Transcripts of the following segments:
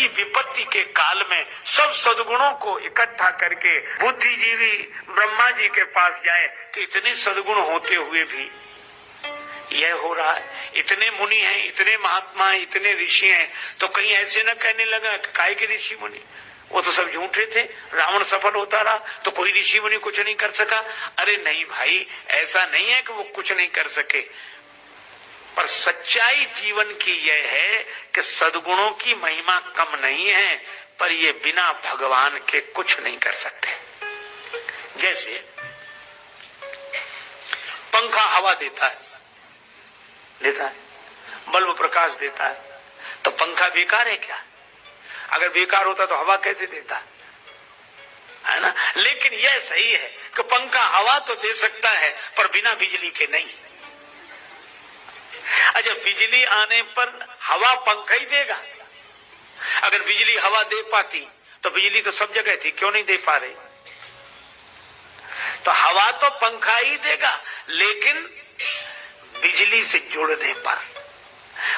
बड़ी विपत्ति के काल में सब सद्गुणों को इकट्ठा करके बुद्धिजीवी ब्रह्मा जी के पास जाए कि इतने सद्गुण होते हुए भी यह हो रहा है, इतने मुनि हैं, इतने महात्मा हैं, इतने ऋषि हैं, तो कहीं ऐसे न कहने लगा कि काय के ऋषि मुनि, वो तो सब झूठे थे, रावण सफल होता रहा तो कोई ऋषि मुनि कुछ नहीं कर सका। अरे नहीं भाई, ऐसा नहीं है कि वो कुछ नहीं कर सके, पर सच्चाई जीवन की यह है कि सद्गुणों की महिमा कम नहीं है, पर ये बिना भगवान के कुछ नहीं कर सकते। जैसे पंखा हवा देता है, बल्ब प्रकाश देता है, तो पंखा बेकार है क्या? अगर बेकार होता तो हवा कैसे देता है ना? लेकिन यह सही है कि पंखा हवा तो दे सकता है पर बिना बिजली के नहीं। अच्छा, बिजली आने पर हवा पंखा ही देगा। अगर बिजली हवा दे पाती तो बिजली तो सब जगह थी, क्यों नहीं दे पा रही? तो हवा तो पंखा ही देगा, लेकिन बिजली से जुड़ने पर।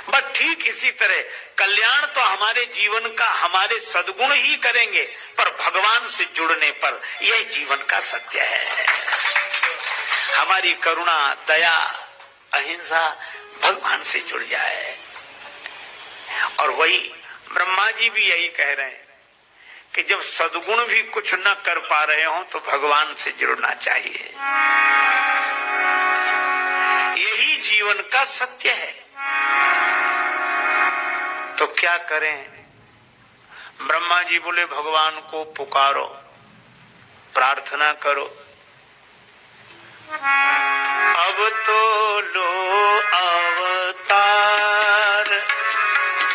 बस ठीक इसी तरह कल्याण तो हमारे जीवन का हमारे सद्गुण ही करेंगे, पर भगवान से जुड़ने पर। यह जीवन का सत्य है। हमारी करुणा, दया, अहिंसा भगवान से जुड़ जाए। और वही ब्रह्मा जी भी यही कह रहे हैं कि जब सद्गुण भी कुछ न कर पा रहे हो तो भगवान से जुड़ना चाहिए। यही जीवन का सत्य है। तो क्या करें? ब्रह्मा जी बोले भगवान को पुकारो, प्रार्थना करो। अब तो लो अवतार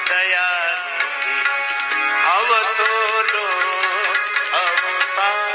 दयानिधि, अब तो लो अवतार,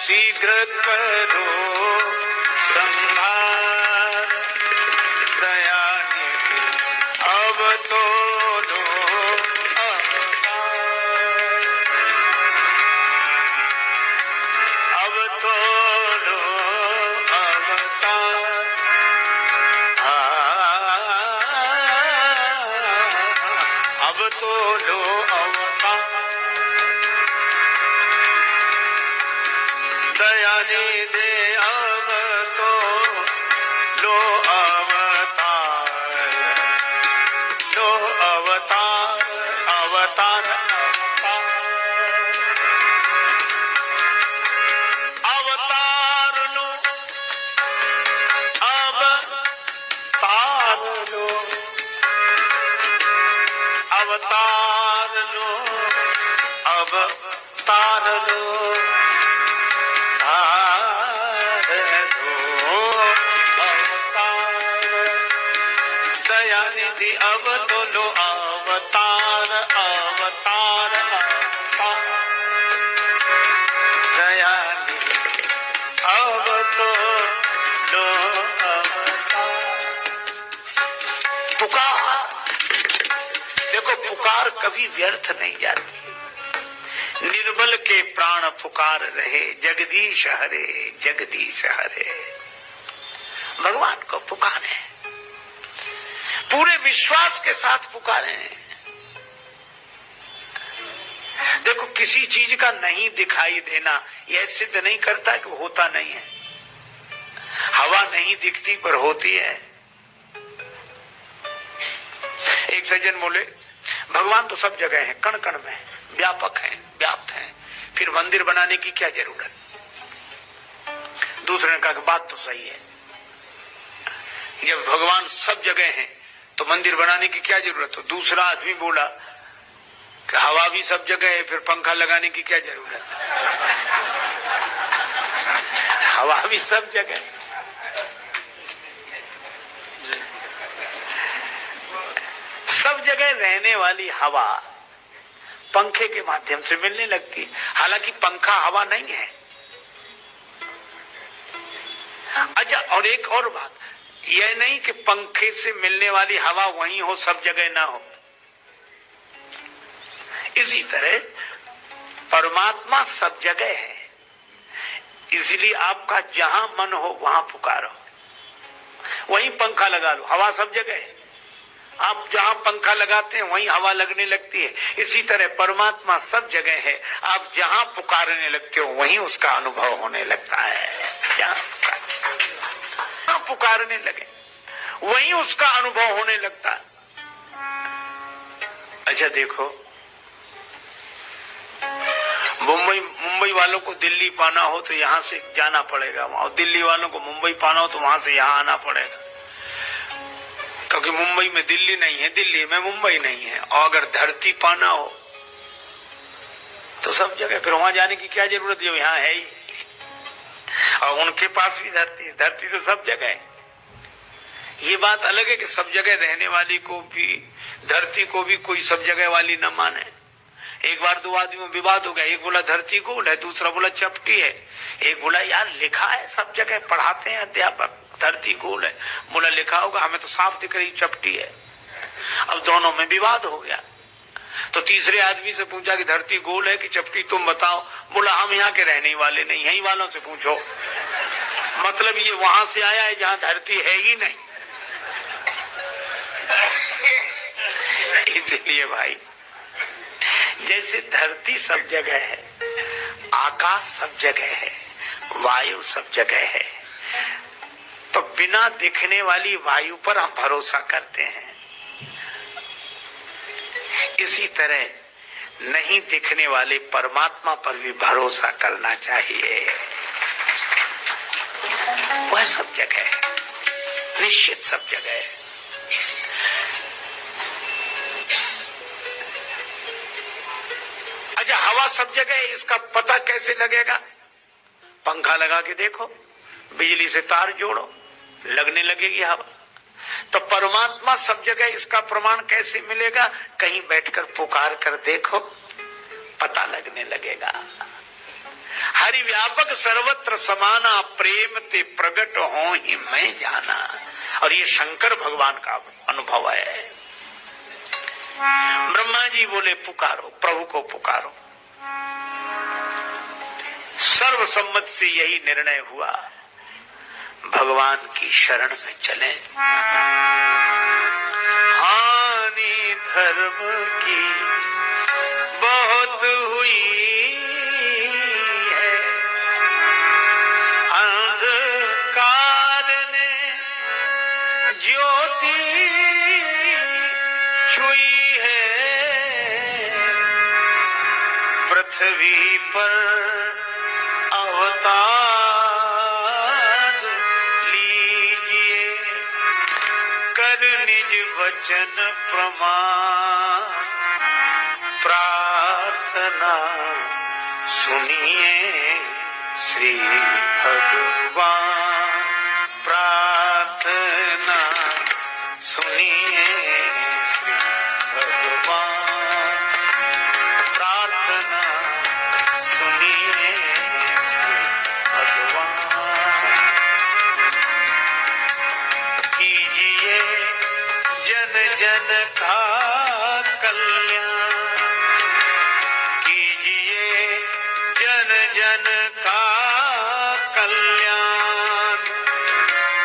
शीघ्र करो संहार दयानिधि, अब तो लो अवतार, अब तो लो अवतार, अब तो लो अवतार दयानिधि, अब तो लो अवतार, लो अवतार, अवतार, अवतार लो, अवतार लो, अवतार लो, अवतार लो, दयानिधि, अब तो लो अवतार, अवतार, अवतार दयानिधि, अब तो लो अवतार। पुकार, देखो पुकार कभी व्यर्थ नहीं जाती। निर्बल के प्राण पुकार रहे, जगदीश हरे, जगदीश हरे। भगवान को पुकारे, पूरे विश्वास के साथ पुकारे। देखो किसी चीज का नहीं दिखाई देना यह सिद्ध नहीं करता कि होता नहीं है। हवा नहीं दिखती पर होती है। एक सज्जन बोले भगवान तो सब जगह है, कण कण में व्यापक है, व्याप्त है, फिर मंदिर बनाने की क्या जरूरत? दूसरे ने कहा कि बात तो सही है, जब भगवान सब जगह हैं तो मंदिर बनाने की क्या जरूरत हो। दूसरा आदमी बोला कि हवा भी सब जगह है, फिर पंखा लगाने की क्या जरूरत है। हवा भी सब जगह, सब जगह रहने वाली हवा पंखे के माध्यम से मिलने लगती है। हालांकि पंखा हवा नहीं है। अच्छा, और एक और बात, यह नहीं कि पंखे से मिलने वाली हवा वहीं हो, सब जगह ना हो। इसी तरह परमात्मा सब जगह है, इसलिए आपका जहां मन हो वहां पुकारो, वहीं पंखा लगा लो, हवा सब जगह है। आप जहां पंखा लगाते हैं वहीं हवा लगने लगती है। इसी तरह परमात्मा सब जगह है, आप जहां पुकारने लगते हो वहीं उसका अनुभव होने लगता है। जहां पुकारने लगे वहीं उसका अनुभव होने लगता है। अच्छा देखो, मुंबई वालों को दिल्ली पाना हो तो यहां से जाना पड़ेगा वहां, दिल्ली वालों को मुंबई पाना हो तो वहां से यहां आना पड़ेगा, क्योंकि मुंबई में दिल्ली नहीं है, दिल्ली में मुंबई नहीं है। और अगर धरती पाना हो तो सब जगह, फिर वहां जाने की क्या जरूरत है, यहाँ है ही। और उनके पास भी धरती है, धरती तो सब जगह है। ये बात अलग है कि सब जगह रहने वाली को भी, धरती को भी कोई सब जगह वाली न माने। एक बार दो आदमी में विवाद हो गया, एक बोला धरती गोल है, दूसरा बोला चपटी है। एक बोला यार लिखा है सब जगह, पढ़ाते हैं अध्यापक धरती गोल है। बोला लिखा होगा, हमें तो साफ दिख रही चपटी है। अब दोनों में विवाद हो गया। तो तीसरे आदमी से पूछा कि धरती गोल है कि चपटी, तुम बताओ। बोला हम यहाँ के रहने वाले नहीं, यहीं वालों से पूछो। मतलब ये वहां से आया है जहां धरती है ही नहीं। इसलिए भाई, जैसे धरती सब जगह है, आकाश सब जगह है, वायु सब जगह है, तो बिना दिखने वाली वायु पर हम भरोसा करते हैं। इसी तरह नहीं दिखने वाले परमात्मा पर भी भरोसा करना चाहिए। वह सब जगह है, निश्चित सब जगह है। अच्छा, हवा सब जगह है, इसका पता कैसे लगेगा। पंखा लगा के देखो, बिजली से तार जोड़ो, लगने लगेगी हवा। तो परमात्मा सब जगह, इसका प्रमाण कैसे मिलेगा। कहीं बैठकर पुकार कर देखो, पता लगने लगेगा। हरि व्यापक सर्वत्र समाना, प्रेम ते प्रगट हो ही मैं जाना। और ये शंकर भगवान का अनुभव है। ब्रह्मा जी बोले पुकारो, प्रभु को पुकारो। सर्वसम्मत से यही निर्णय हुआ, भगवान की शरण में चले। हानि धर्म की बहुत हुई है, अंधकार ने ज्योति छुई है। पृथ्वी पर अवतार निज वचन प्रमाण, प्रार्थना सुनिए श्री भगवान। प्रार्थना सुनिए श्री भगवान। प्रार्थना सुनिए श्री भगवान। कीजिए जन जन का कल्याण, कीजिए जन जन का कल्याण।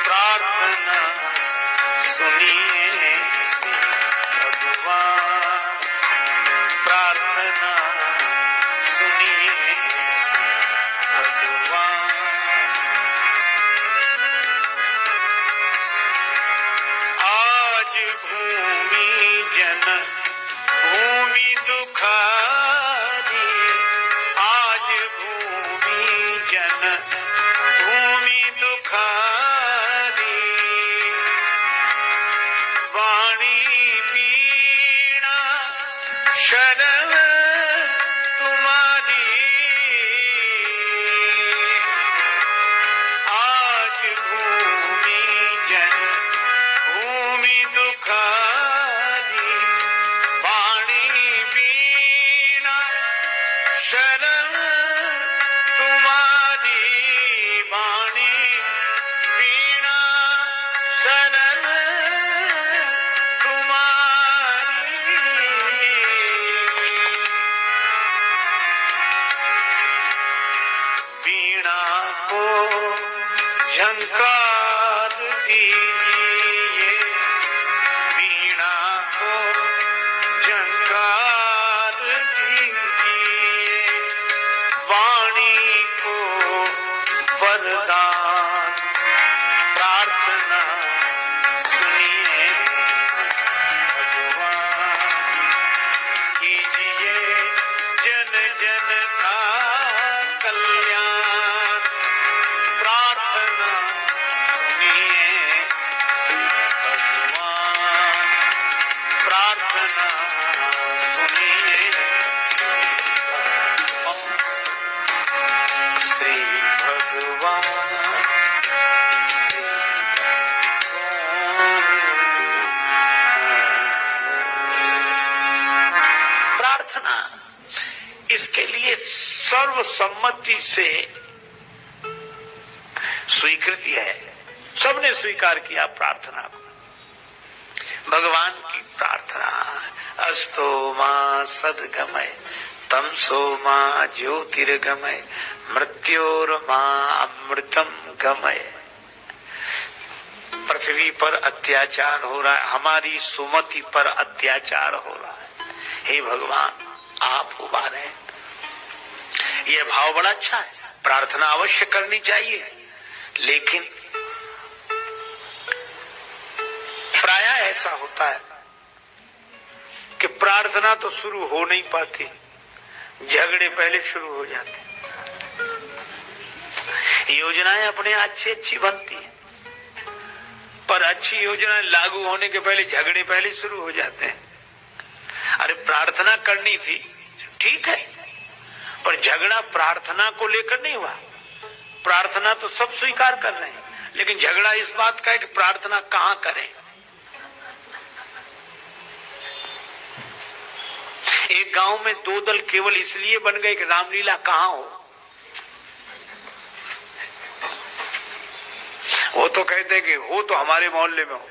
प्रार्थना सुनिए श्री भगवान। प्रार्थना सुनिए श्री भगवान। भूमि जन भूमि दुखारी, आज भूमि जन भूमि दुखारी। वाणी शरण तुम्हारी आज भूमि जन भूमि दुखारी वाणी वीणा शरण तुम्हारी वाणी वीणा शरण तुम्हारी वीणा को झंकार दीजिए वीणा को झंकार दीजिए वाणी को वरदान प्रार्थना सुनिए भगवान कीजिए जन जन का कल्याण प्रार्थना सुनिए भगवान प्रार्थना सुनिए श्री भगवान श्री भगवान। प्रार्थना इसके लिए सर्वसम्मति से स्वीकृति है, सबने स्वीकार किया प्रार्थना को। भगवान की प्रार्थना अस्तो मां सद्गमय तमसो मां ज्योतिर्गमय मृत्योर मां अमृतम गमय। पृथ्वी पर अत्याचार हो रहा है, हमारी सुमति पर अत्याचार हो रहा है, हे भगवान आप उबारे। यह भाव बड़ा अच्छा है, प्रार्थना अवश्य करनी चाहिए, लेकिन प्रायः ऐसा होता है कि प्रार्थना तो शुरू हो नहीं पाती, झगड़े पहले शुरू हो जाते। योजनाएं अपने अच्छी अच्छी बनती है, पर अच्छी योजनाएं लागू होने के पहले झगड़े पहले शुरू हो जाते हैं। अरे प्रार्थना करनी थी, ठीक है, पर झगड़ा प्रार्थना को लेकर नहीं हुआ। प्रार्थना तो सब स्वीकार कर रहे हैं, लेकिन झगड़ा इस बात का है कि प्रार्थना कहां करें। एक गांव में दो दल केवल इसलिए बन गए कि रामलीला कहां हो। वो तो कहते हैं कि हो तो हमारे मोहल्ले में हो,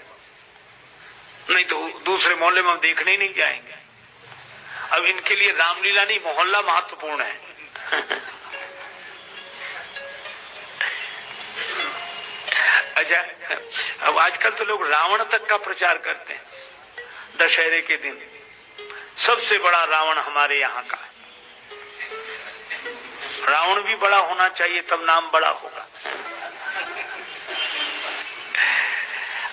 नहीं तो दूसरे मोहल्ले में हम देखने ही नहीं जाएंगे। अब इनके लिए रामलीला नहीं, मोहल्ला महत्वपूर्ण है। अच्छा, अब आजकल तो लोग रावण तक का प्रचार करते हैं। दशहरे के दिन सबसे बड़ा रावण हमारे यहाँ का है। रावण भी बड़ा होना चाहिए, तब नाम बड़ा होगा।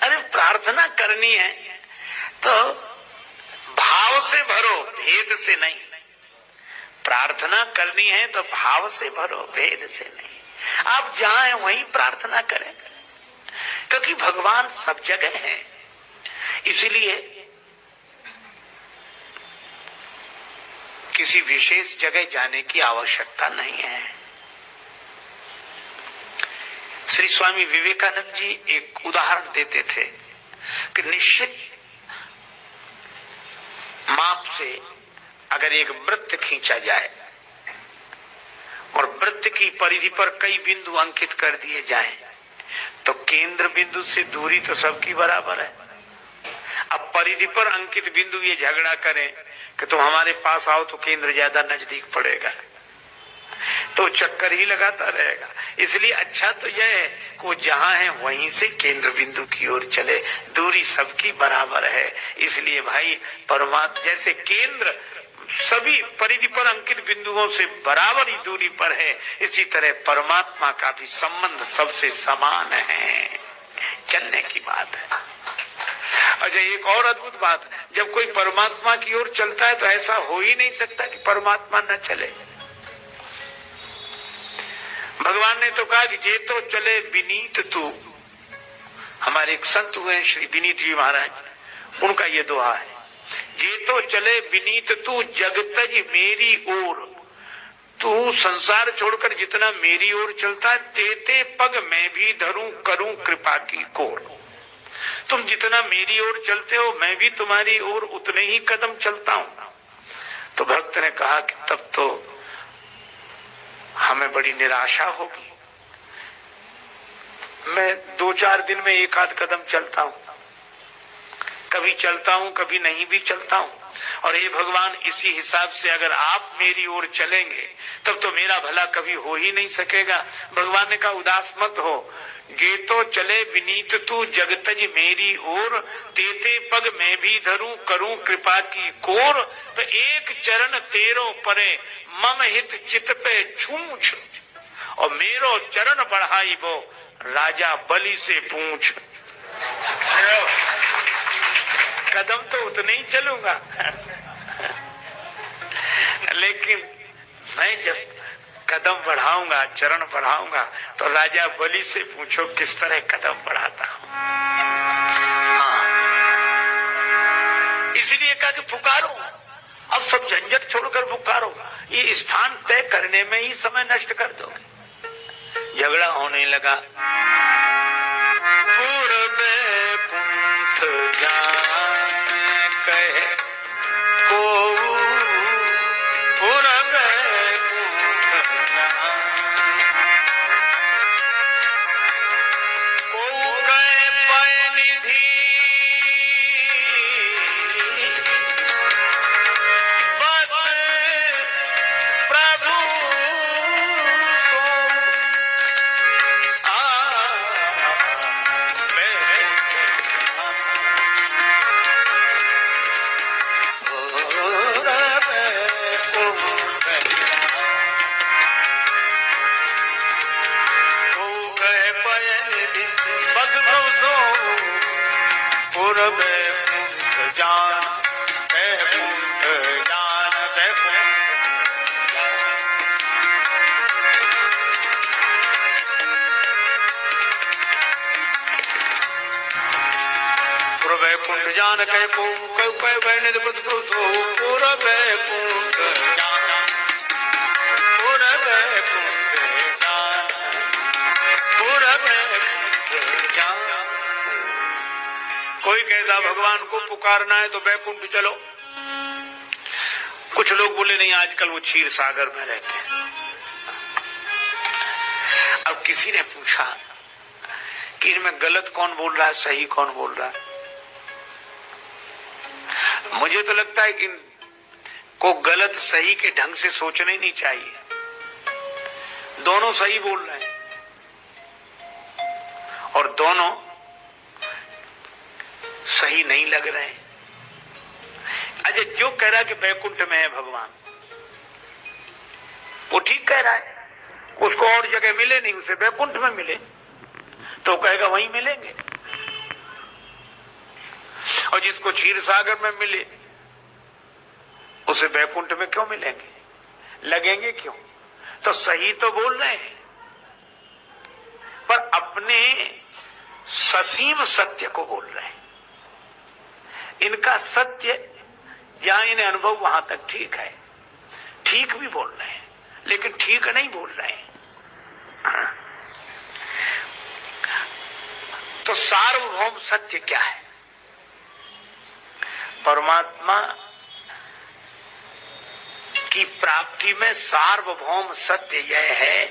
अरे प्रार्थना करनी है तो भाव से भरो, भेद से नहीं। प्रार्थना करनी है तो भाव से भरो, भेद से नहीं। आप जहां हैं वहीं प्रार्थना करें, क्योंकि भगवान सब जगह है। इसलिए किसी विशेष जगह जाने की आवश्यकता नहीं है। श्री स्वामी विवेकानंद जी एक उदाहरण देते थे कि निश्चित माप से अगर एक वृत्त खींचा जाए और वृत्त की परिधि पर कई बिंदु अंकित कर दिए जाएं, तो केंद्र बिंदु से दूरी तो सबकी बराबर है। अब परिधि पर अंकित बिंदु ये झगड़ा करें कि तुम हमारे पास आओ तो केंद्र ज्यादा नजदीक पड़ेगा, तो चक्कर ही लगाता रहेगा। इसलिए अच्छा तो यह है कि वो जहां है वहीं से केंद्र बिंदु की ओर चले, दूरी सबकी बराबर है। इसलिए भाई परमात्मा जैसे केंद्र सभी परिधि पर अंकित बिंदुओं से बराबर ही दूरी पर है, इसी तरह परमात्मा का भी संबंध सबसे समान है। चलने की बात है। अच्छा, एक और अद्भुत बात, जब कोई परमात्मा की ओर चलता है तो ऐसा हो ही नहीं सकता कि परमात्मा न चले। भगवान ने तो कहा कि जे तो चले विनीत तू। हमारे एक संत हुए श्री विनीत जी महाराज, उनका ये दोहा है, ये तो चले विनीत तू जगतज मेरी ओर, तू संसार छोड़कर जितना मेरी ओर चलता है, तेते पग मैं भी धरूं करूं कृपा की कोर। तुम जितना मेरी ओर चलते हो, मैं भी तुम्हारी ओर उतने ही कदम चलता हूं। तो भक्त ने कहा कि तब तो हमें बड़ी निराशा होगी, मैं 2-4 दिन में एक आध कदम चलता हूं, कभी चलता हूं कभी नहीं भी चलता हूं, और हे भगवान इसी हिसाब से अगर आप मेरी ओर चलेंगे तब तो मेरा भला कभी हो ही नहीं सकेगा। भगवान ने कहा उदास मत हो, ये तो चले विनीत तू जगतज मेरी ओर, तेते पग मैं भी धरूं करूं कृपा की कोर। तो एक चरण तेरो परे मम हित चित पे छूछ, और मेरो चरण बढ़ाई वो राजा बलि से पूछ। कदम तो उतने ही चलूंगा लेकिन मैं जब कदम बढ़ाऊंगा, चरण बढ़ाऊंगा, तो राजा बलि से पूछो किस तरह कदम बढ़ाता हूं। इसलिए कहा कि पुकारो, अब सब झंझट छोड़कर पुकारो, ये स्थान तय करने में ही समय नष्ट कर दोगे। झगड़ा होने लगा। पूर्वे कुंठ जान कहे को, पूर्वे कुंठ जान को कहे पय निधि, बस प्रभु पूर्वे कुंठ जान है कुंठ जान है पूर्वे कुंठ जान कह को पूर्वे कुंठ जान, पूर्वे कुंठ जान, पूर्वे कुंठ जान। कोई कहता भगवान को पुकारना है तो बैकुंठ चलो, कुछ लोग बोले नहीं आजकल वो क्षीर सागर में रहते हैं। अब किसी ने पूछा कि इनमें गलत कौन बोल रहा है, सही कौन बोल रहा है। मुझे तो लगता है कि को गलत सही के ढंग से सोचना ही नहीं चाहिए, दोनों सही बोल रहे हैं और दोनों सही नहीं लग रहे हैं। अच्छा, जो कह रहा है कि बैकुंठ में है भगवान, वो ठीक कह रहा है, उसको और जगह मिले नहीं, उसे बैकुंठ में मिले तो कहेगा वहीं मिलेंगे, और जिसको क्षीर सागर में मिले उसे बैकुंठ में क्यों मिलेंगे, लगेंगे क्यों। तो सही तो बोल रहे हैं पर अपने ससीम सत्य को बोल रहे हैं। इनका सत्य जहां इन्हें अनुभव वहां तक ठीक है, ठीक भी बोल रहे हैं लेकिन ठीक नहीं बोल रहे हैं। तो सार्वभौम सत्य क्या है? परमात्मा की प्राप्ति में सार्वभौम सत्य यह है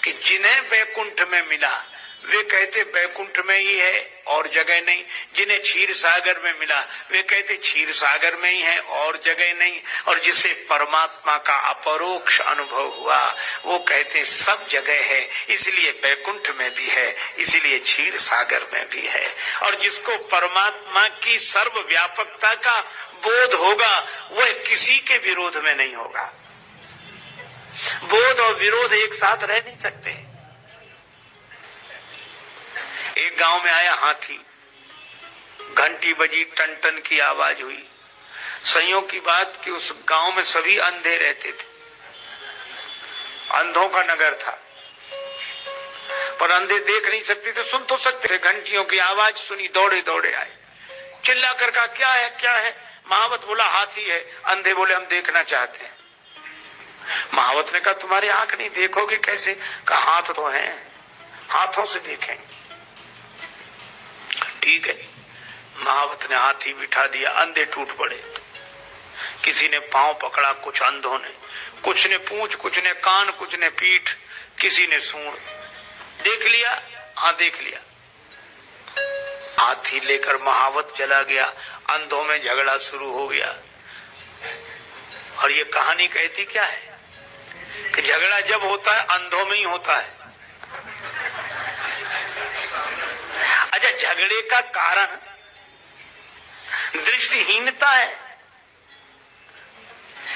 कि जिन्हें वैकुंठ में मिला वे कहते वैकुंठ में ही है और जगह नहीं, जिन्हें क्षीर सागर में मिला वे कहते क्षीर सागर में ही है और जगह नहीं, और जिसे परमात्मा का अपरोक्ष अनुभव हुआ वो कहते सब जगह है, इसलिए वैकुंठ में भी है, इसलिए क्षीर सागर में भी है। और जिसको परमात्मा की सर्वव्यापकता का बोध होगा वह किसी के विरोध में नहीं होगा। बोध और विरोध एक साथ रह नहीं सकते। एक गांव में आया हाथी, घंटी बजी, टन टन की आवाज हुई। संयोग की बात कि उस गांव में सभी अंधे रहते थे, अंधों का नगर था, पर अंधे देख नहीं सकते थे, सुन तो सकते थे। घंटियों की आवाज सुनी, दौड़े दौड़े आए, चिल्ला कर कहा क्या है क्या है। महावत बोला हाथी है। अंधे बोले हम देखना चाहते हैं। महावत ने कहा तुम्हारी आंख नहीं, देखोगे कैसे? कहा हाथ तो है, हाथों से देखेंगे। ठीक है, महावत ने हाथी बिठा दिया, अंधे टूट पड़े। किसी ने पांव पकड़ा, कुछ अंधों ने, कुछ ने पूंछ, कुछ ने कान, कुछ ने पीठ, किसी ने सूंड। देख लिया? हाँ देख लिया। हाथी लेकर महावत चला गया, अंधों में झगड़ा शुरू हो गया। और ये कहानी कहती क्या है कि झगड़ा जब होता है अंधों में ही होता है। अच्छा, झगड़े का कारण दृष्टिहीनता है।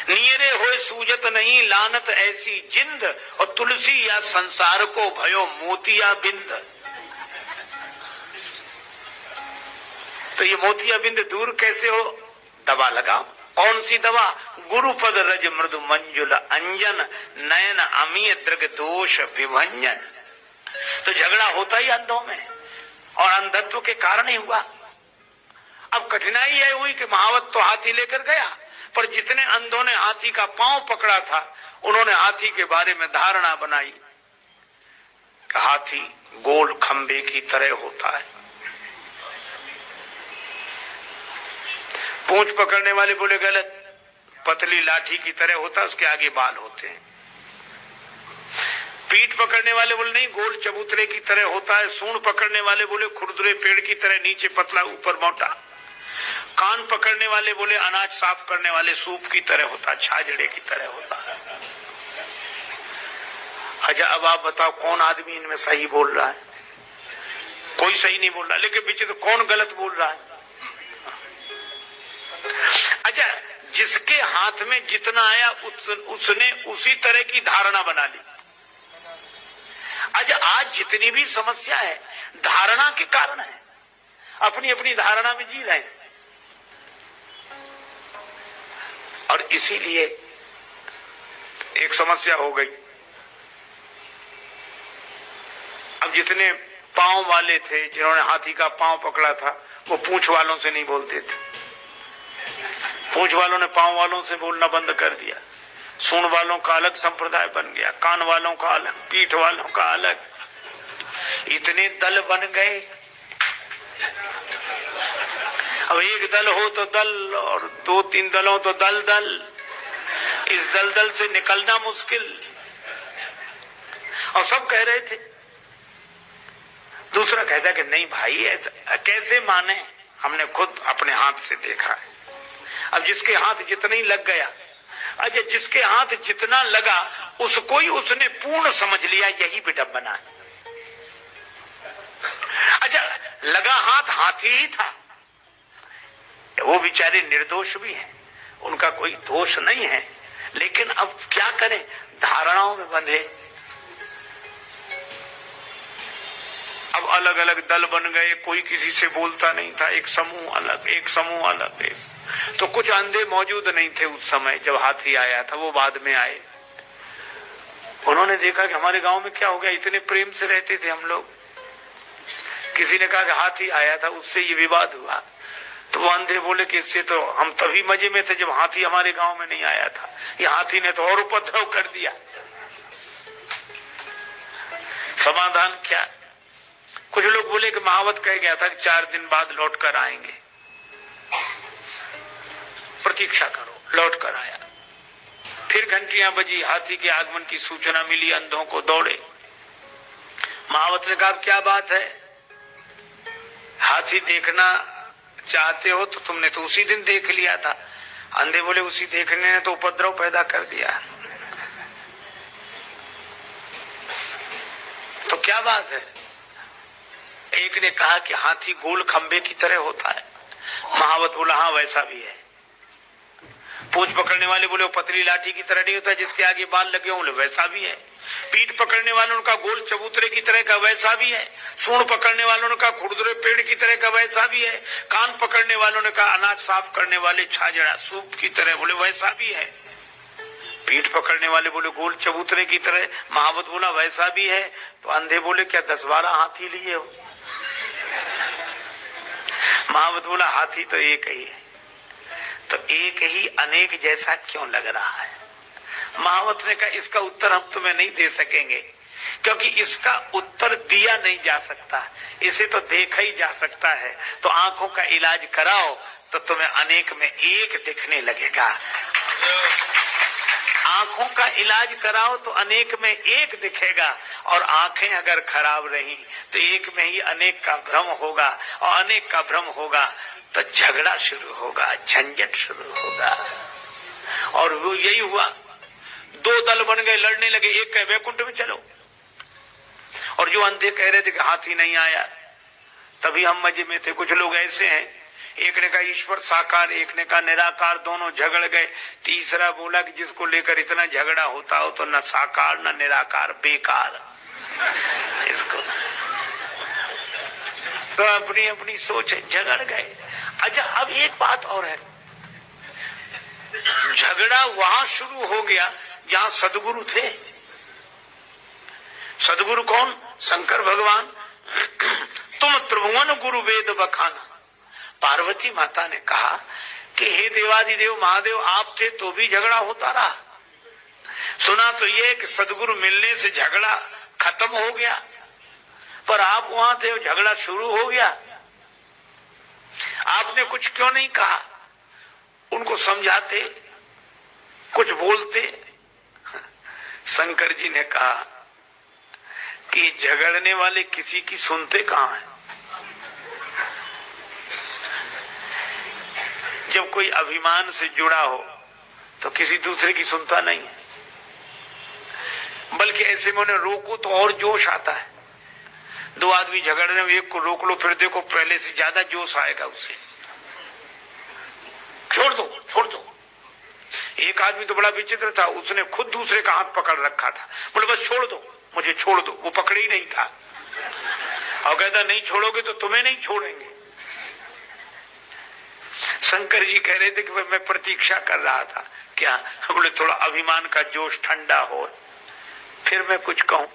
नियरे होए सूजत नहीं लानत ऐसी जिंद, और तुलसी या संसार को भयो मोतिया बिंद। तो ये मोतिया बिंद दूर कैसे हो? दवा लगाओ। कौन सी दवा? गुरुपद रज मृदु मंजुल अंजन नयन अमीय दृग दोष विभंजन। तो झगड़ा होता ही अंधों में, और अंधत्व के कारण ही हुआ। अब कठिनाई यह हुई कि महावत तो हाथी लेकर गया, पर जितने अंधों ने हाथी का पांव पकड़ा था, उन्होंने हाथी के बारे में धारणा बनाई कि हाथी गोल खंबे की तरह होता है। पूंछ पकड़ने वाले बोले गलत, पतली लाठी की तरह होता है, उसके आगे बाल होते हैं। पीठ पकड़ने वाले बोले नहीं, गोल चबूतरे की तरह होता है। सूंड पकड़ने वाले बोले खुरदुरे पेड़ की तरह, नीचे पतला ऊपर मोटा। कान पकड़ने वाले बोले अनाज साफ करने वाले सूप की तरह होता, छाजड़े की तरह होता है। अच्छा, अब आप बताओ कौन आदमी इनमें सही बोल रहा है? कोई सही नहीं बोल रहा, लेकिन पीछे तो कौन गलत बोल रहा है? अच्छा, जिसके हाथ में जितना आया उसने उसी तरह की धारणा बना ली। अच्छा, आज जितनी भी समस्या है धारणा के कारण है, अपनी अपनी धारणा में जी रहे हैं। और इसीलिए एक समस्या हो गई। अब जितने पांव वाले थे, जिन्होंने हाथी का पांव पकड़ा था, वो पूंछ वालों से नहीं बोलते थे। पूंछ वालों ने पांव वालों से बोलना बंद कर दिया। सूंड वालों का अलग संप्रदाय बन गया, कान वालों का अलग, पीठ वालों का अलग। इतने दल बन गए। अब एक दल हो तो दल, और दो तीन दल हो तो दल दल। इस दलदल से निकलना मुश्किल। और सब कह रहे थे। दूसरा कहता कि नहीं भाई, ऐसा कैसे माने, हमने खुद अपने हाथ से देखा है। अब जिसके हाथ जितना ही लग गया, अच्छा जिसके हाथ जितना लगा उसको ही उसने पूर्ण समझ लिया, यही विडंबना है। अच्छा, लगा हाथ हाथी ही था, वो बेचारे निर्दोष भी हैं, उनका कोई दोष नहीं है, लेकिन अब क्या करें, धारणाओं में बंधे। अब अलग अलग दल बन गए, कोई किसी से बोलता नहीं था। एक समूह अलग, एक समूह अलग। तो कुछ अंधे मौजूद नहीं थे उस समय जब हाथी आया था, वो बाद में आए। उन्होंने देखा कि हमारे गांव में क्या हो गया, इतने प्रेम से रहते थे हम लोग। किसी ने कहा कि हाथी आया था, उससे ये विवाद हुआ। तो वो अंधे बोले कि इससे तो हम तभी मजे में थे जब हाथी हमारे गांव में नहीं आया था, ये हाथी ने तो और उपद्रव कर दिया। समाधान क्या? कुछ लोग बोले कि महावत कह गया था कि 4 दिन बाद लौट कर आएंगे, प्रतीक्षा करो। लौट कर आया, फिर घंटियां बजी, हाथी के आगमन की सूचना मिली, अंधों को दौड़े। महावत ने कहा क्या बात है, हाथी देखना चाहते हो तो तुमने तो उसी दिन देख लिया था। अंधे बोले उसी देखने ने तो उपद्रव पैदा कर दिया। तो क्या बात है? एक ने कहा कि हाथी गोल खंबे की तरह होता है। महावत बोला हाँ वैसा भी है। पूंछ पकड़ने वाले बोले वो पतली लाठी की तरह नहीं होता जिसके आगे बाल लगे हों, वैसा भी है। पीठ पकड़ने वालों का गोल चबूतरे की तरह का वैसा भी है। सूंड पकड़ने वालों ने कहा खुरदुरे पेड़ की तरह का वैसा भी है। कान पकड़ने वालों ने कहा अनाज साफ करने वाले छाजड़ा सूप की तरह, बोले वैसा भी है। पीठ पकड़ने वाले बोले गोल चबूतरे की तरह। महावत बोला वैसा भी है। तो अंधे बोले क्या 10-12 हाथी लिए हो? महावत बोला हाथी तो एक ही है। तो एक ही अनेक जैसा क्यों लग रहा है? महावत ने कहा इसका उत्तर हम तुम्हें नहीं दे सकेंगे, क्योंकि इसका उत्तर दिया नहीं जा सकता, इसे तो देखा ही जा सकता है। तो आंखों का इलाज कराओ तो तुम्हें अनेक में एक दिखने लगेगा। आंखों का इलाज कराओ तो अनेक में एक दिखेगा, और आंखें अगर खराब रही तो एक में ही अनेक का भ्रम होगा, और अनेक का भ्रम होगा तो झगड़ा शुरू होगा, झंझट शुरू होगा। और वो यही हुआ, दो दल बन गए, लड़ने लगे। एक कहे वैकुंठ में चलो, और जो अंधे कह रहे थे कि हाथी नहीं आया, तभी हम मजे में थे। कुछ लोग ऐसे हैं, एक ने कहा ईश्वर साकार, एक ने कहा निराकार, दोनों झगड़ गए। तीसरा बोला कि जिसको लेकर इतना झगड़ा होता हो तो न साकार न निराकार, बेकार इसको। तो अपनी अपनी सोच है, झगड़ गए। अच्छा, अब एक बात और है, झगड़ा वहां शुरू हो गया जहां सदगुरु थे। सदगुरु कौन? शंकर भगवान। तुम त्रिभुवन गुरु वेद बखाना। पार्वती माता ने कहा कि हे देवादिदेव महादेव, आप थे तो भी झगड़ा होता रहा। सुना तो ये कि सदगुरु मिलने से झगड़ा खत्म हो गया, पर आप वहां थे, झगड़ा शुरू हो गया। आपने कुछ क्यों नहीं कहा? उनको समझाते, कुछ बोलते। शंकर जी ने कहा कि झगड़ने वाले किसी की सुनते कहां है? जब कोई अभिमान से जुड़ा हो तो किसी दूसरे की सुनता नहीं है, बल्कि ऐसे में उन्हें रोको तो और जोश आता है। दो आदमी झगड़ रहे हो, एक को रोक लो, फिर देखो पहले से ज्यादा जोश आएगा उसे। छोड़ दो, छोड़ दो। एक आदमी तो बड़ा विचित्र था, उसने खुद दूसरे का हाथ पकड़ रखा था, बोले बस छोड़ दो, मुझे छोड़ दो। वो पकड़े ही नहीं था, और कहता नहीं छोड़ोगे तो तुम्हें नहीं छोड़ेंगे। शंकर जी कह रहे थे कि मैं प्रतीक्षा कर रहा था। क्या? बोले थोड़ा अभिमान का जोश ठंडा हो फिर मैं कुछ कहूं।